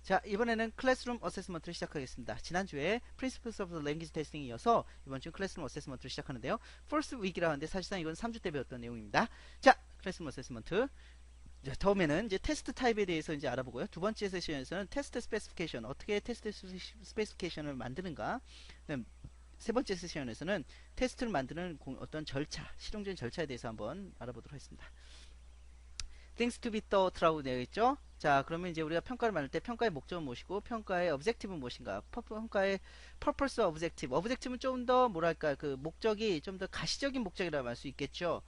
자, 이번에는 클래스룸 어세스먼트를 시작하겠습니다. 지난주에 Principles of Language Testing에 이어서 이번 주 클래스룸 어세스먼트를 시작하는데요. First Week이라 하는데 사실상 이건 3주 때 배웠던 내용입니다. 자, 클래스룸 어세스먼트. 자, 다음에는 이제 테스트 타입에 대해서 이제 알아보고요. 두 번째 세션에서는 테스트 스페시피케이션, 어떻게 테스트 스페시피케이션을 만드는가. 세 번째 세션에서는 테스트를 만드는 어떤 절차, 실용적인 절차에 대해서 한번 알아보도록 하겠습니다. Things to be thought라고 되어 있죠. 자, 그러면 이제 우리가 평가를 만들 때 평가의 목적은 무엇이고 평가의 objective는 무엇인가? 평가의 purpose, objective. objective는 좀 더 뭐랄까 그 목적이 좀 더 가시적인 목적이라고 할 수 있겠죠.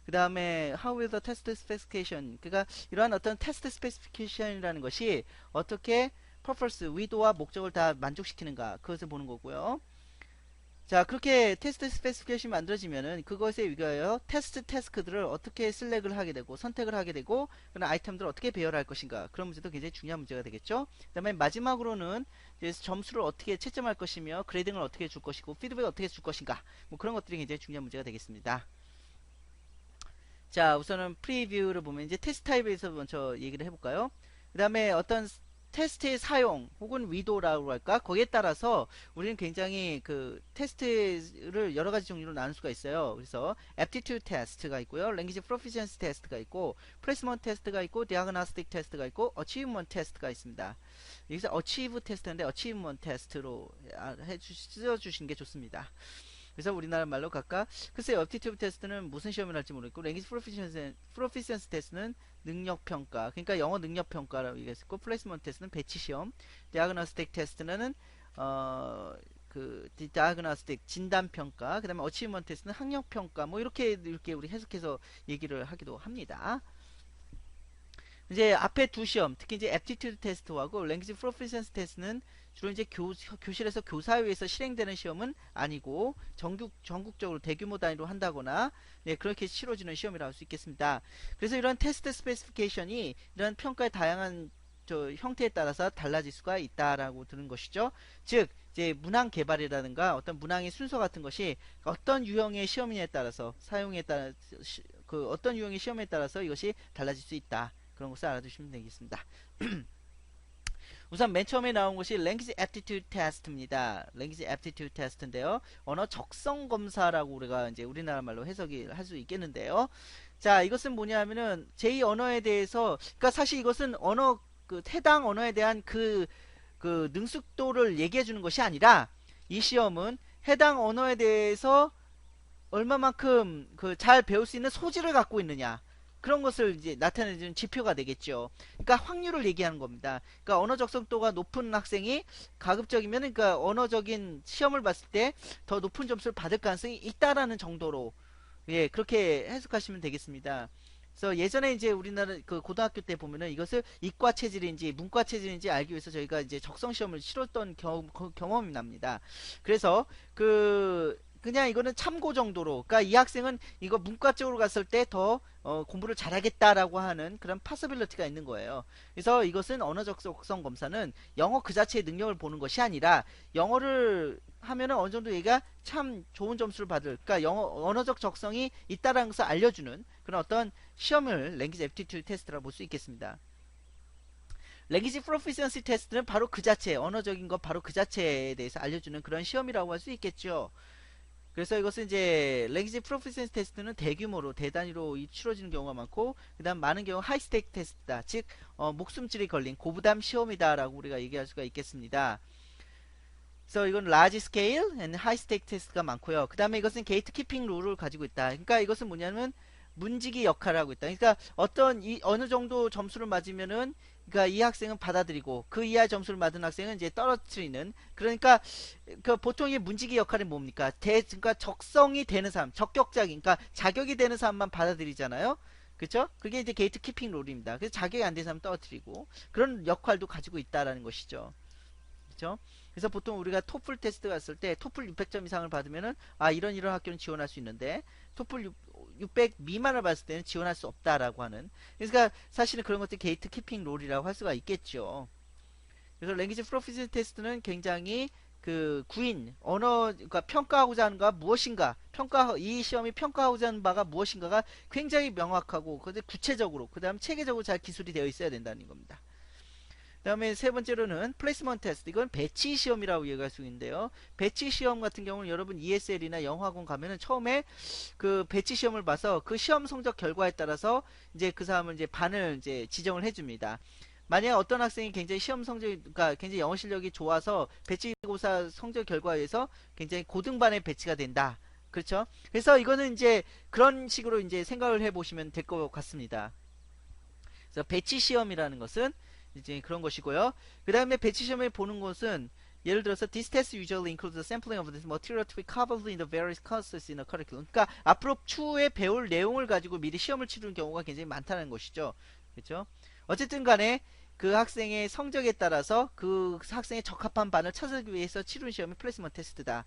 그 다음에 how will the test specification, 그러니까 이러한 어떤 테스트 스페시피케이션이라는 것이 어떻게 purpose, 의도와 목적을 다 만족시키는가, 그것을 보는 거고요. 자, 그렇게 테스트 스페시피케이션이 만들어지면은 그것에 의하여 테스트 태스크들을 어떻게 슬랙을 하게 되고 선택을 하게 되고 그런 아이템들을 어떻게 배열할 것인가, 그런 문제도 굉장히 중요한 문제가 되겠죠. 그 다음에 마지막으로는 이제 점수를 어떻게 채점할 것이며 그레이딩을 어떻게 줄 것이고 피드백을 어떻게 줄 것인가, 뭐 그런 것들이 굉장히 중요한 문제가 되겠습니다. 자, 우선은 프리뷰를 보면 이제 테스트 타입에서 먼저 얘기를 해볼까요? 그 다음에 어떤 테스트의 사용 혹은 위도라고 할까, 거기에 따라서 우리는 굉장히 그 테스트를 여러 가지 종류로 나눌 수가 있어요. 그래서 aptitude 테스트가 있고요, language proficiency 테스트가 있고, placement 테스트가 있고, diagnostic 테스트가 있고, achievement 테스트가 있습니다. 여기서 achieve 테스트인데 achievement 테스트로 써주시는 게 좋습니다. 그래서 우리나라 말로 각각, 글쎄요, aptitude 테스트는 무슨 시험을 할지 모르겠고, language proficiency 테스트는 능력평가, 그러니까 영어 능력평가라고 얘기했고, 플레이스먼트 테스트는 배치시험, diagnostic 테스트는 그 diagnostic 진단평가, 그 다음에 achievement 테스트는 학력평가, 뭐 이렇게 우리 해석해서 얘기를 하기도 합니다. 이제 앞에 두 시험, 특히 이제 aptitude 테스트하고 language proficiency 테스트는 주로 이제 교실에서 교사에 의해서 실행되는 시험은 아니고 전국적으로 대규모 단위로 한다거나, 네, 그렇게 치러지는 시험이라고 할 수 있겠습니다. 그래서 이런 테스트 스페시피케이션이 이런 평가의 다양한 형태에 따라서 달라질 수가 있다라고 드는 것이죠. 즉 이제 문항 개발이라든가 어떤 문항의 순서 같은 것이 어떤 유형의 시험에 따라서 사용에 따라 그 어떤 유형의 시험에 따라서 이것이 달라질 수 있다. 그런 것을 알아두시면 되겠습니다. 우선 맨 처음에 나온 것이 Language Aptitude Test입니다. Language Aptitude Test인데요. 언어 적성 검사라고 우리가 이제 우리나라 말로 해석이 할 수 있겠는데요. 자, 이것은 뭐냐면은 제2 언어에 대해서, 그러니까 사실 이것은 언어 그 해당 언어에 대한 그 능숙도를 얘기해 주는 것이 아니라, 이 시험은 해당 언어에 대해서 얼마만큼 그 잘 배울 수 있는 소질을 갖고 있느냐, 그런 것을 이제 나타내주는 지표가 되겠죠. 그러니까 확률을 얘기하는 겁니다. 그러니까 언어 적성도가 높은 학생이 가급적이면, 그러니까 언어적인 시험을 봤을 때 더 높은 점수를 받을 가능성이 있다라는 정도로, 예, 그렇게 해석하시면 되겠습니다. 그래서 예전에 이제 우리나라 그 고등학교 때 보면은 이것을 이과 체질인지 문과 체질인지 알기 위해서 저희가 이제 적성 시험을 치렀던 경험이 납니다. 그래서 그냥 이거는 참고 정도로, 그러니까 이 학생은 이거 문과 쪽으로 갔을 때 더 공부를 잘하겠다라고 하는 그런 파서빌리티가 있는 거예요. 그래서 이것은 언어적 적성 검사는 영어 그 자체의 능력을 보는 것이 아니라, 영어를 하면은 어느 정도 얘가 참 좋은 점수를 받을, 그러니까 언어적 적성이 있다라는 것을 알려주는 그런 어떤 시험을 랭귀지 애프티튜드 테스트라고 볼 수 있겠습니다. 랭귀지 프로피션시 테스트는 바로 그 자체, 언어적인 것 바로 그 자체에 대해서 알려주는 그런 시험이라고 할 수 있겠죠. 그래서 이것은 이제 랭귀지 프로피션시 테스트는 대규모로 대단위로 치러지는 경우가 많고, 그 다음 많은 경우 하이스테이크 테스트다, 즉 목숨줄이 걸린 고부담 시험이다 라고 우리가 얘기할 수가 있겠습니다. 그래서 이건 라지 스케일 and 하이 스테이크 테스트가 많고요. 그 다음에 이것은 게이트 키핑 룰을 가지고 있다. 그러니까 이것은 뭐냐면 문지기 역할을 하고 있다. 그러니까 어느 정도 점수를 맞으면은, 그러니까 이 학생은 받아들이고 그 이하 점수를 맞은 학생은 이제 떨어뜨리는, 그러니까 그 보통 이 문지기 역할이 뭡니까? 그러니까 적성이 되는 사람, 적격자기, 그러니까 자격이 되는 사람만 받아들이잖아요. 그렇죠? 그게 이제 게이트 키핑 룰입니다. 그래서 자격이 안 되는 사람 떨어뜨리고, 그런 역할도 가지고 있다라는 것이죠. 그렇죠? 그래서 보통 우리가 토플 테스트 갔을 때 토플 600점 이상을 받으면은 이런 학교는 지원할 수 있는데, 토플 600 미만을 봤을 때는 지원할 수 없다라고 하는, 그러니까 사실은 그런 것들이 게이트 키핑 롤이라고 할 수가 있겠죠. 그래서 랭귀지 프로피션시 테스트는 굉장히 그 그러니까 평가하고자 하는 가 무엇인가, 이 시험이 평가하고자 하는 바가 무엇인가가 굉장히 명확하고, 구체적으로, 그 다음 체계적으로 잘 기술이 되어 있어야 된다는 겁니다. 다음에 세 번째로는 플레이스먼트 테스트. 이건 배치 시험이라고 얘기할 수 있는데요. 배치 시험 같은 경우는 여러분 ESL이나 영어학원 가면은 처음에 그 배치 시험을 봐서 그 시험 성적 결과에 따라서 이제 그 사람을 이제 반을 이제 지정을 해줍니다. 만약 어떤 학생이 굉장히 시험 성적이, 그러니까 굉장히 영어 실력이 좋아서 배치고사 성적 결과에 의해서 굉장히 고등반에 배치가 된다. 그렇죠? 그래서 이거는 이제 그런 식으로 이제 생각을 해보시면 될 것 같습니다. 그래서 배치 시험이라는 것은 이제 그런 것이고요. 그 다음에 배치 시험에 보는 것은 예를 들어서 this test usually includes the sampling of this material to be covered in the various courses in a curriculum. 그러니까 앞으로 추후에 배울 내용을 가지고 미리 시험을 치르는 경우가 굉장히 많다는 것이죠. 그렇죠? 어쨌든 간에 그 학생의 성적에 따라서 그 학생의 적합한 반을 찾기 위해서 치르는 시험이 플레이스먼트 테스트다.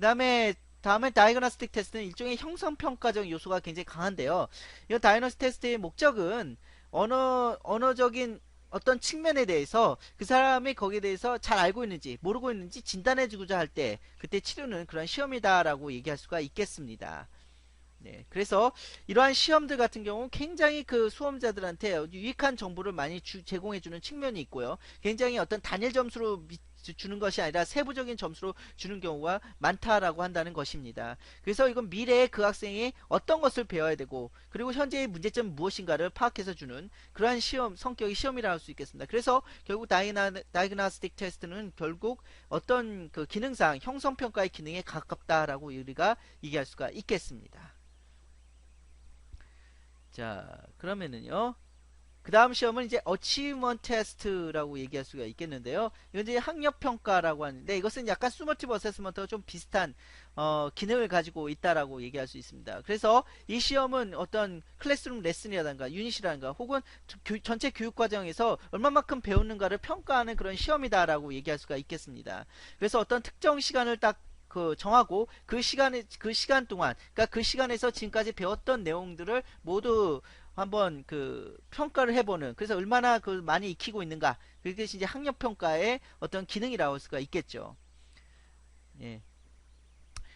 다음에 다이그노스틱 테스트는 일종의 형성평가적 요소가 굉장히 강한데요. 이 다이그노스틱 테스트의 목적은 언어적인 어떤 측면에 대해서 그 사람이 거기에 대해서 잘 알고 있는지 모르고 있는지 진단해주고자 할 때 그때 치르는 그런 시험이다라고 얘기할 수가 있겠습니다. 네, 그래서 이러한 시험들 같은 경우 굉장히 그 수험자들한테 유익한 정보를 많이 제공해주는 측면이 있고요. 굉장히 어떤 단일 점수로 주는 것이 아니라 세부적인 점수로 주는 경우가 많다라고 한다는 것입니다. 그래서 이건 미래에 그 학생이 어떤 것을 배워야 되고 그리고 현재의 문제점이 무엇인가를 파악해서 주는 그러한 시험 성격의 시험이라 할 수 있겠습니다. 그래서 결국 다이그노스틱 테스트는 결국 어떤 그 기능상 형성평가의 기능에 가깝다라고 우리가 얘기할 수가 있겠습니다. 자, 그러면은요. 그 다음 시험은 이제 Achievement Test라고 얘기할 수가 있겠는데요. 이건 이제 학력평가라고 하는데 이것은 약간 Summative Assessment와 좀 비슷한 기능을 가지고 있다라고 얘기할 수 있습니다. 그래서 이 시험은 어떤 클래스룸 레슨이라든가 유닛이라든가 혹은 전체 교육과정에서 얼마만큼 배웠는가를 평가하는 그런 시험이다라고 얘기할 수가 있겠습니다. 그래서 어떤 특정 시간을 딱 그 정하고 그 시간 동안 그러니까 그 시간에서 지금까지 배웠던 내용들을 모두 한번 그 평가를 해보는 그래서 얼마나 그 많이 익히고 있는가 그것이 이제 학력 평가의 어떤 기능이라고 할 수가 있겠죠. 예.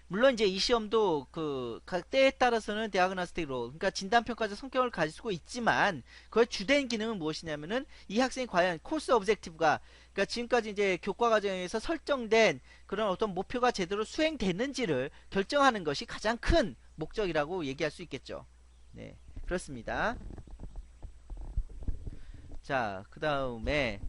물론 이제 이 시험도 그 각 때에 따라서는 디아그노스틱으로 그러니까 진단평가적 성격을 가지고 있지만 그의 주된 기능은 무엇이냐면은 이 학생이 과연 코스 오브젝티브가 그러니까 지금까지 이제 교과 과정에서 설정된 그런 어떤 목표가 제대로 수행됐는지를 결정하는 것이 가장 큰 목적이라고 얘기할 수 있겠죠. 네, 그렇습니다. 자, 그 다음에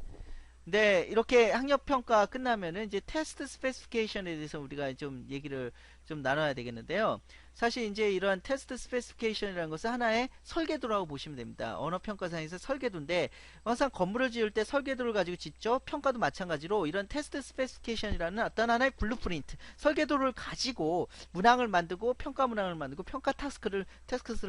네, 이렇게 학력평가 끝나면은 이제 테스트 스페시피케이션에 대해서 우리가 좀 얘기를 좀 나눠야 되겠는데요. 사실 이제 이러한 테스트 스페시피케이션이라는 것은 하나의 설계도라고 보시면 됩니다. 언어평가상에서 설계도인데 항상 건물을 지을 때 설계도를 가지고 짓죠. 평가도 마찬가지로 이런 테스트 스페시피케이션이라는 어떤 하나의 블루프린트, 설계도를 가지고 문항을 만들고 평가 문항을 만들고 평가 태스크를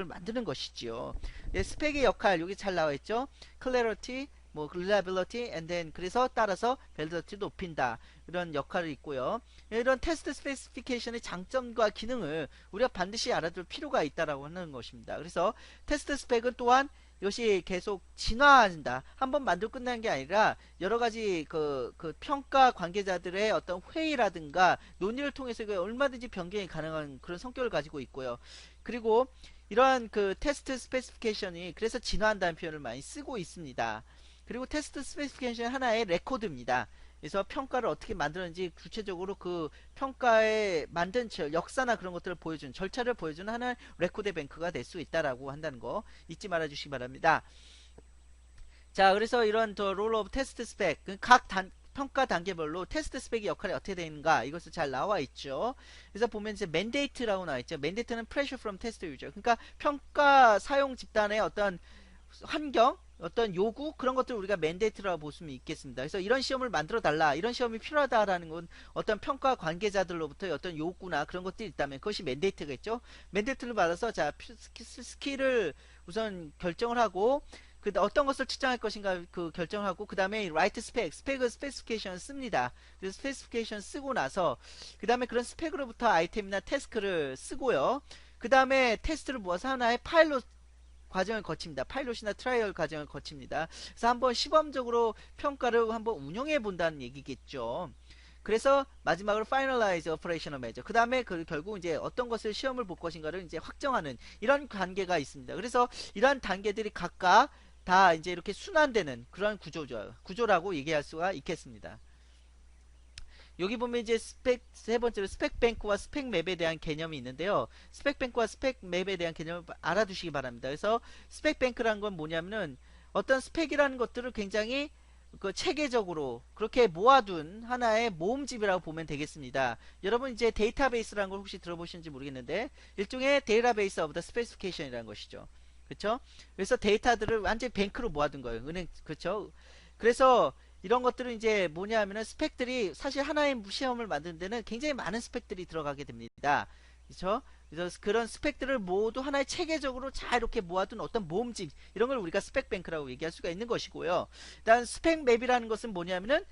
만드는 것이지요. 예, 스펙의 역할 여기 잘 나와 있죠. clarity 뭐 reliability and then 그래서 따라서 validity를 높인다 이런 역할을 있고요. 이런 테스트 스페시피케이션의 장점과 기능을 우리가 반드시 알아둘 필요가 있다라고 하는 것입니다. 그래서 테스트 스펙은 또한 이것이 계속 진화한다. 한번 만들고 끝나는 게 아니라 여러 가지 그 평가 관계자들의 어떤 회의라든가 논의를 통해서 얼마든지 변경이 가능한 그런 성격을 가지고 있고요. 그리고 이러한 그 테스트 스페시피케이션이 그래서 진화한다는 표현을 많이 쓰고 있습니다. 그리고 테스트 스페시피케이션 하나의 레코드입니다. 그래서 평가를 어떻게 만드는지 구체적으로 그 평가에 만든 역사나 그런 것들을 보여주는 절차를 보여주는 하나의 레코드 뱅크가 될 수 있다라고 한다는 거 잊지 말아 주시기 바랍니다. 자, 그래서 이런 더 롤 오브 테스트 스펙 각 평가 단계별로 테스트 스펙의 역할이 어떻게 되는가 이것을 잘 나와 있죠. 그래서 보면 이제 맨데이트라고 나와 있죠. 맨데이트는 pressure from test user. 그러니까 평가 사용 집단의 어떤 환경, 어떤 요구 그런 것들 우리가 맨데이트라고 볼 수 있겠습니다. 그래서 이런 시험을 만들어 달라, 이런 시험이 필요하다라는 건 어떤 평가 관계자들로부터 어떤 요구나 그런 것들이 있다면 그것이 맨데이트겠죠. 맨데이트를 받아서 자 스킬을 우선 결정을 하고 그 어떤 것을 측정할 것인가 그 결정하고 그 다음에 write 스펙을 스페시피케이션 씁니다. 그래서 스페시피케이션 쓰고 나서 그 다음에 그런 스펙으로부터 아이템이나 태스크를 쓰고요. 그 다음에 테스트를 모아서 하나의 파일럿 과정을 거칩니다. 파일럿이나 트라이얼 과정을 거칩니다. 그래서 한번 시범적으로 평가를 한번 운영해 본다는 얘기겠죠. 그래서 마지막으로 finalize operational measure. 그 다음에 결국 이제 어떤 것을 시험을 볼 것인가를 이제 확정하는 이런 관계가 있습니다. 그래서 이러한 단계들이 각각 다 이제 이렇게 순환되는 그런 구조라고 얘기할 수가 있겠습니다. 여기 보면 이제 세 번째로 스펙뱅크와 스펙맵에 대한 개념이 있는데요. 스펙뱅크와 스펙맵에 대한 개념을 알아두시기 바랍니다. 그래서 스펙뱅크라는 건 뭐냐면은 어떤 스펙이라는 것들을 굉장히 그 체계적으로 그렇게 모아둔 하나의 모음집이라고 보면 되겠습니다. 여러분 이제 데이터베이스라는 걸 혹시 들어보셨는지 모르겠는데 일종의 데이터베이스 오브 더 스페시피케이션이라는 것이죠. 그렇죠? 그래서 데이터들을 완전히 뱅크로 모아둔 거예요. 은행 그렇죠? 그래서 이런 것들은 이제 뭐냐 하면은 스펙들이 사실 하나의 시험을 만드는 데는 굉장히 많은 스펙들이 들어가게 됩니다. 그렇죠? 그래서 그런 스펙들을 모두 하나의 체계적으로 잘 이렇게 모아둔 어떤 모음집 이런 걸 우리가 스펙뱅크라고 얘기할 수가 있는 것이고요. 일단 스펙맵이라는 것은 뭐냐면은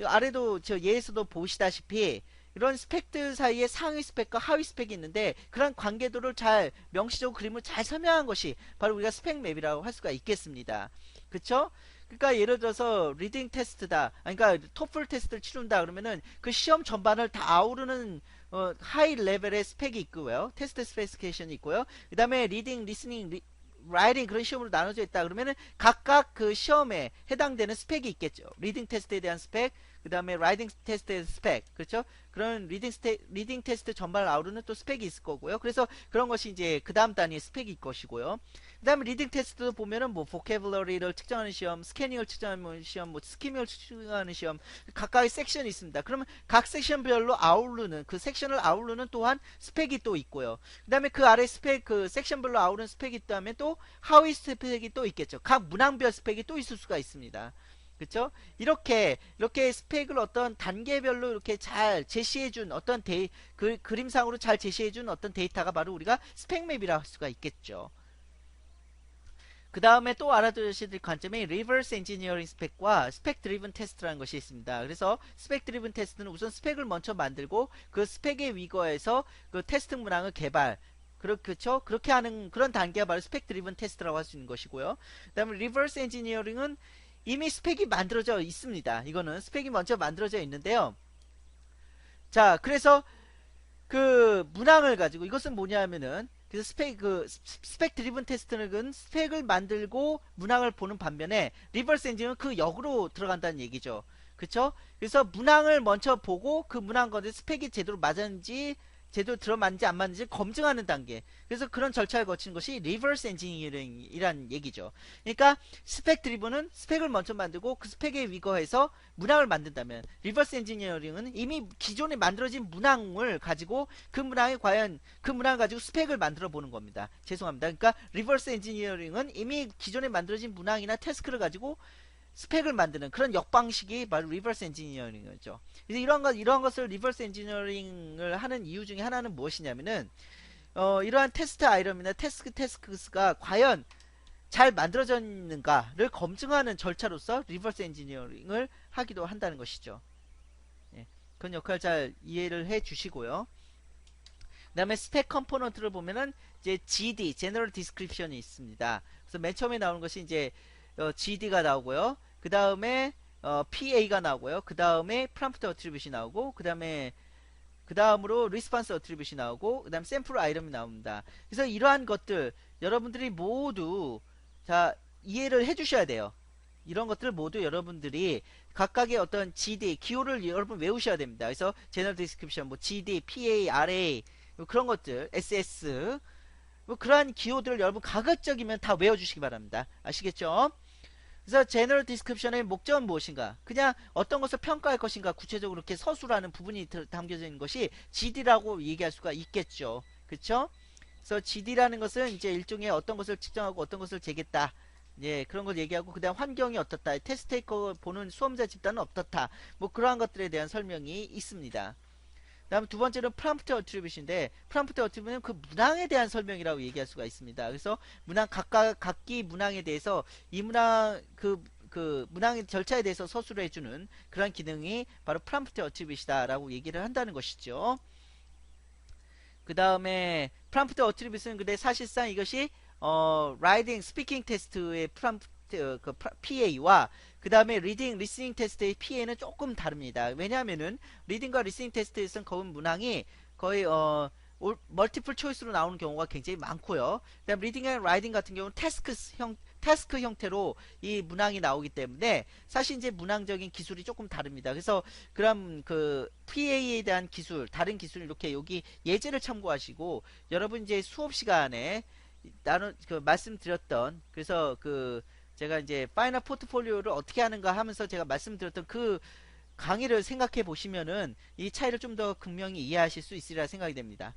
아래도 저 예에서도 보시다시피 이런 스펙들 사이에 상위 스펙과 하위 스펙이 있는데 그런 관계도를 잘 명시적으로 그림을 잘 설명한 것이 바로 우리가 스펙맵이라고 할 수가 있겠습니다. 그쵸? 그러니까 예를 들어서 리딩 테스트다. 그러니까 토플 테스트를 치른다 그러면은 그 시험 전반을 다 아우르는 하이 레벨의 스펙이 있고요. 테스트 스페시피케이션이 있고요. 그 다음에 리딩, 리스닝, 라이팅 그런 시험으로 나눠져 있다 그러면은 각각 그 시험에 해당되는 스펙이 있겠죠. 리딩 테스트에 대한 스펙, 그 다음에 라이팅 테스트에 대한 스펙, 그렇죠? 그런 리딩 테스트 전반을 아우르는 또 스펙이 있을 거고요. 그래서 그런 것이 이제 그 다음 단위의 스펙일 것이고요. 그 다음에 리딩 테스트도 보면은 뭐 보캐블러리를 측정하는 시험, 스캐닝을 측정하는 시험, 뭐 스키밍을 측정하는 시험, 각각의 섹션이 있습니다. 그러면 각 섹션별로 아우르는 그 섹션을 아우르는 또한 스펙이 또 있고요. 그 다음에 그 아래 스펙 그 섹션별로 아우르는 스펙이 있다면 또 하위 스펙이 또 있겠죠. 각 문항별 스펙이 또 있을 수가 있습니다. 그쵸? 이렇게 스펙을 어떤 단계별로 이렇게 잘 제시해준 어떤 그림상으로 잘 제시해준 어떤 데이터가 바로 우리가 스펙맵이라 할 수가 있겠죠. 그 다음에 또 알아두셔야 될 관점이 리버스 엔지니어링 스펙과 스펙 드리븐 테스트라는 것이 있습니다. 그래서 스펙 드리븐 테스트는 우선 스펙을 먼저 만들고 그 스펙에 위거해서 그 테스트 문항을 개발 그렇죠? 그렇게 하는 그런 단계가 바로 스펙 드리븐 테스트라고 할 수 있는 것이고요. 그 다음에 리버스 엔지니어링은 이미 스펙이 만들어져 있습니다. 이거는 스펙이 먼저 만들어져 있는데요. 자, 그래서 그 문항을 가지고 이것은 뭐냐면은 그래서 스펙 드리븐 테스트는 스펙을 만들고 문항을 보는 반면에 리버스 엔진은 그 역으로 들어간다는 얘기죠. 그쵸? 그래서 문항을 먼저 보고 그 문항 건데 스펙이 제대로 맞았는지 제대로 들어맞는지 안 맞는지 검증하는 단계. 그래서 그런 절차를 거치는 것이 리버스 엔지니어링이란 얘기죠. 그러니까 스펙 드리븐은 스펙을 먼저 만들고 그 스펙에 위거해서 문항을 만든다면 리버스 엔지니어링은 이미 기존에 만들어진 문항을 가지고 그 문항에 과연 그 문항을 가지고 스펙을 만들어 보는 겁니다. 죄송합니다. 그러니까 리버스 엔지니어링은 이미 기존에 만들어진 문항이나 태스크를 가지고 스펙을 만드는 그런 역방식이 바로 리버스 엔지니어링이죠. 그래서 이러한 것을 리버스 엔지니어링을 하는 이유 중에 하나는 무엇이냐면은 이러한 테스트 아이템이나 테스크가 과연 잘 만들어졌는가를 검증하는 절차로서 리버스 엔지니어링을 하기도 한다는 것이죠. 예, 그런 역할 잘 이해를 해 주시고요. 그 다음에 스펙 컴포넌트를 보면은 이제 GD, General Description이 있습니다. 그래서 맨 처음에 나오는 것이 이제 GD가 나오고요. 그 다음에 PA가 나오고요. 그 다음에 Prompt Attribute이 나오고 그 다음으로 Response Attribute이 나오고 그 다음 샘플 아이템이 나옵니다. 그래서 이러한 것들 여러분들이 모두 자 이해를 해주셔야 돼요. 이런 것들 모두 여러분들이 각각의 어떤 GD 기호를 여러분 외우셔야 됩니다. 그래서 General Description, 뭐 GD, PA, RA 뭐 그런 것들, SS 뭐 그러한 기호들을 여러분 가급적이면 다 외워주시기 바랍니다. 아시겠죠? 그래서 제너럴 디스크립션의 목적은 무엇인가? 그냥 어떤 것을 평가할 것인가 구체적으로 이렇게 서술하는 부분이 담겨져 있는 것이 GD라고 얘기할 수가 있겠죠. 그쵸? 그래서 GD라는 것은 이제 일종의 어떤 것을 측정하고 어떤 것을 재겠다. 예, 그런 걸 얘기하고 그다음 환경이 어떻다. 테스트 테이커 보는 수험자 집단은 어떻다. 뭐 그러한 것들에 대한 설명이 있습니다. 다음 두 번째는 프롬프트 어트리뷰트인데 프롬프트 어트리뷰트는 그 문항에 대한 설명이라고 얘기할 수가 있습니다. 그래서 문항 각기 문항에 대해서 이 문항 그 문항의 절차에 대해서 서술해 주는 그런 기능이 바로 프롬프트 어트리뷰트다라고 얘기를 한다는 것이죠. 그 다음에 프롬프트 어트리뷰트는 근데 사실상 이것이 라이딩 스피킹 테스트의 프롬프트 그 PA와 그 다음에 리딩 리스닝 테스트의 PA는 조금 다릅니다. 왜냐하면은 리딩과 리스닝 테스트에서는 거의 문항이 거의 멀티플 초이스로 나오는 경우가 굉장히 많고요. 그다음 리딩 앤 라이딩 같은 경우는 태스크 형태로 이 문항이 나오기 때문에 사실 이제 문항적인 기술이 조금 다릅니다. 그래서 그럼 그 PA에 대한 기술, 다른 기술 이렇게 여기 예제를 참고하시고 여러분 이제 수업 시간에 말씀드렸던 그래서 그 제가 이제 파이널 포트폴리오를 어떻게 하는가 하면서 제가 말씀드렸던 그 강의를 생각해 보시면은 이 차이를 좀 더 극명히 이해하실 수 있으리라 생각이 됩니다.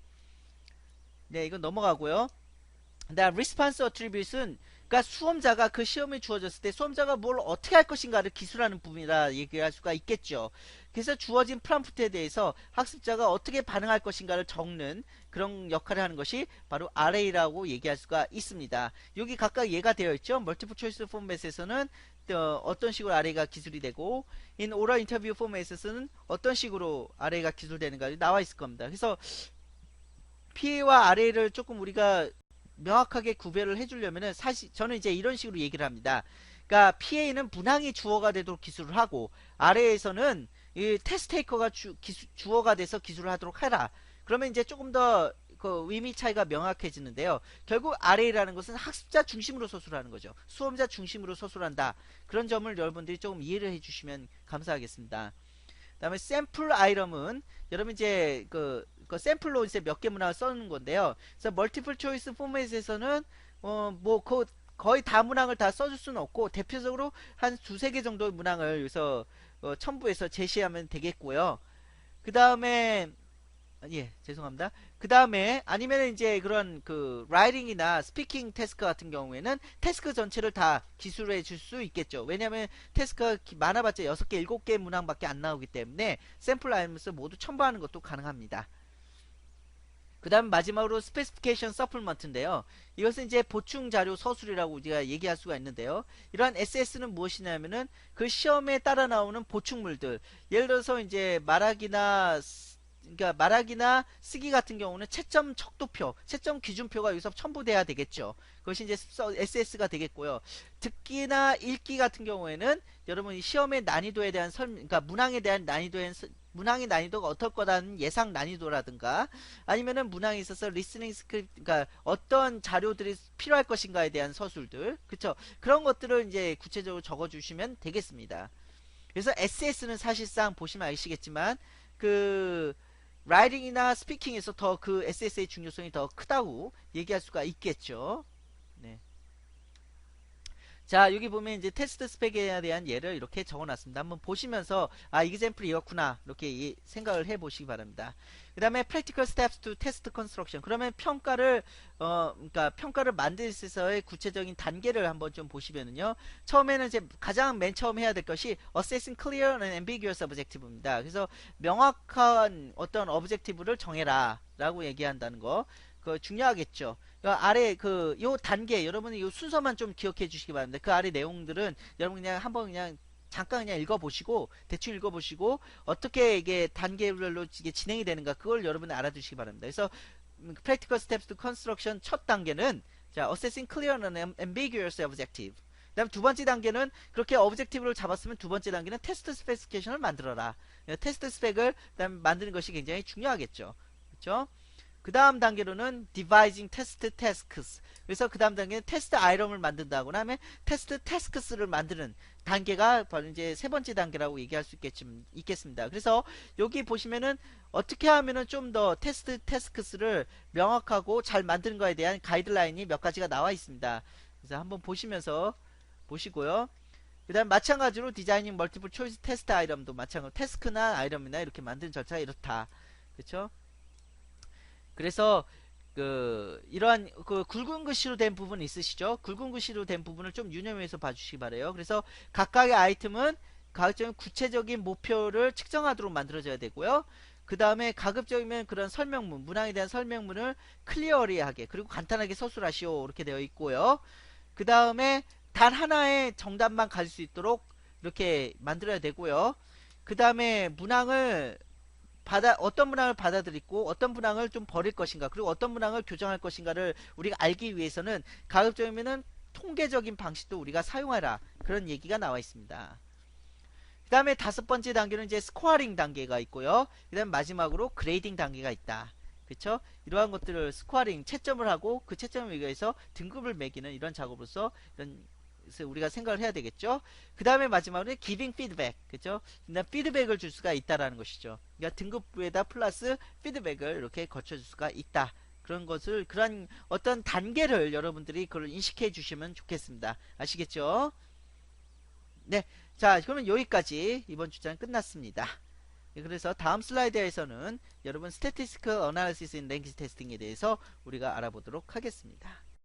네, 이건 넘어가고요. 그다음 리스판스 어트리뷰트는 그러니까 수험자가 그 시험에 주어졌을 때 수험자가 뭘 어떻게 할 것인가를 기술하는 부분이라 얘기할 수가 있겠죠. 그래서 주어진 프롬프트에 대해서 학습자가 어떻게 반응할 것인가를 적는 그런 역할을 하는 것이 바로 RA라고 얘기할 수가 있습니다. 여기 각각 예가 되어 있죠. 멀티플 초이스 포맷에서는 어떤 식으로 RA가 기술이 되고 in 오럴 인터뷰 포맷에서는 어떤 식으로 RA가 기술되는가 나와 있을 겁니다. 그래서 PA와 RA를 조금 우리가 명확하게 구별을 해주려면은 사실 저는 이제 이런 식으로 얘기를 합니다. 그러니까 PA는 문항이 주어가 되도록 기술을 하고 RA에서는 이 테스트 테이커가 주어가 돼서 기술을 하도록 해라. 그러면 이제 조금 더 그 의미 차이가 명확해지는데요. 결국 RA라는 것은 학습자 중심으로 서술하는 거죠. 수험자 중심으로 서술한다. 그런 점을 여러분들이 조금 이해를 해주시면 감사하겠습니다. 그다음에 샘플 아이템은 여러분 이제 그 샘플로 이제 몇 개 문항을 써는 건데요. 그래서 멀티플 초이스 포맷에서는 뭐 거의 다 문항을 다 써줄 수는 없고 대표적으로 한 두세 개 정도의 문항을 여기서 첨부해서 제시하면 되겠고요. 그 다음에 예, 죄송합니다. 그 다음에 아니면 이제 그런 그 라이팅이나 스피킹 태스크 같은 경우에는 태스크 전체를 다 기술해 줄 수 있겠죠. 왜냐하면 태스크가 많아봤자 6개, 7개 문항밖에 안 나오기 때문에 샘플 아이템을 모두 첨부하는 것도 가능합니다. 그 다음 마지막으로 스페시피케이션 서플먼트인데요. 이것은 이제 보충 자료 서술이라고 우리가 얘기할 수가 있는데요. 이러한 SS는 무엇이냐면은 그 시험에 따라 나오는 보충물들. 예를 들어서 이제 그러니까 말하기나 쓰기 같은 경우는 채점 척도표, 채점 기준표가 여기서 첨부돼야 되겠죠. 그것이 이제 SS가 되겠고요. 듣기나 읽기 같은 경우에는 여러분 시험의 난이도에 대한 그러니까 문항에 대한 문항의 난이도가 어떨 거라는 예상 난이도라든가 아니면은 문항에 있어서 리스닝 스크립트, 그러니까 어떤 자료들이 필요할 것인가에 대한 서술들, 그쵸? 그런 것들을 이제 구체적으로 적어주시면 되겠습니다. 그래서 SS는 사실상 보시면 아시겠지만 그 라이팅이나 스피킹에서 더 그 SS의 중요성이 더 크다고 얘기할 수가 있겠죠. 네. 자, 여기 보면 이제 테스트 스펙에 대한 예를 이렇게 적어놨습니다. 한번 보시면서 아, 이그젬플이 이렇구나 이렇게 생각을 해보시기 바랍니다. 그 다음에 practical steps to test construction. 그러면 그러니까 평가를 만들 수 있어서의 구체적인 단계를 한번 좀 보시면은요. 처음에는 이제 가장 맨 처음 해야 될 것이 assessing clear and ambiguous objective입니다. 그래서 명확한 어떤 objective를 정해라 라고 얘기한다는 거. 그 중요하겠죠. 그 아래 요 단계 여러분이 요 순서만 좀 기억해 주시기 바랍니다. 그 아래 내용들은 여러분 그냥 한번 그냥 잠깐 그냥 읽어보시고 대충 읽어보시고 어떻게 이게 단계별로 이게 진행이 되는가 그걸 여러분이 알아두시기 바랍니다. 그래서 practical steps to construction 첫 단계는 자 assessing clear and ambiguous objective. 그다음 두 번째 단계는 그렇게 objective를 잡았으면 두 번째 단계는 테스트 스페시피케이션을 만들어라. 테스트 스펙을 그다음 만드는 것이 굉장히 중요하겠죠. 그렇죠? 그 다음 단계로는 devising test tasks. 그래서 그 다음 단계는 테스트 아이템을 만든다거나 하면 테스트 tasks를 만드는 단계가 바로 이제 세 번째 단계라고 얘기할 수 있겠습니다. 그래서 여기 보시면은 어떻게 하면은 좀 더 테스트 tasks를 명확하고 잘 만드는 거에 대한 가이드라인이 몇 가지가 나와 있습니다. 그래서 한번 보시면서 보시고요. 그 다음 마찬가지로 디자이닝 멀티플 초이스 테스트 아이템도 마찬가지로 태스크나 아이템이나 이렇게 만드는 절차가 이렇다. 그렇죠? 그래서 이러한 굵은 글씨로 된 부분 있으시죠? 굵은 글씨로 된 부분을 좀 유념해서 봐주시기 바래요. 그래서 각각의 아이템은 가급적인 구체적인 목표를 측정하도록 만들어져야 되고요. 그 다음에 가급적이면 그런 설명문, 문항에 대한 설명문을 클리어리하게 그리고 간단하게 서술하시오 이렇게 되어 있고요. 그 다음에 단 하나의 정답만 가질 수 있도록 이렇게 만들어야 되고요. 그 다음에 어떤 문항을 받아들이고 어떤 문항을 좀 버릴 것인가 그리고 어떤 문항을 교정할 것인가를 우리가 알기 위해서는 가급적이면은 통계적인 방식도 우리가 사용하라 그런 얘기가 나와 있습니다. 그 다음에 다섯 번째 단계는 이제 스코어링 단계가 있고요. 그 다음 마지막으로 그레이딩 단계가 있다. 그쵸? 이러한 것들을 스코어링 채점을 하고 그 채점에 의해서 등급을 매기는 이런 작업으로서 이런 우리가 생각을 해야 되겠죠. 그 다음에 마지막으로 giving feedback, 그죠? 피드백을 줄 수가 있다라는 것이죠. 그러니까 등급부에다 플러스 피드백을 이렇게 거쳐줄 수가 있다. 그런 것을, 그런 어떤 단계를 여러분들이 그걸 인식해 주시면 좋겠습니다. 아시겠죠? 네. 자, 그러면 여기까지 이번 주제는 끝났습니다. 그래서 다음 슬라이드에서는 여러분 스태티스틱 어나리시스 인 랭귀지 테스팅에 대해서 우리가 알아보도록 하겠습니다.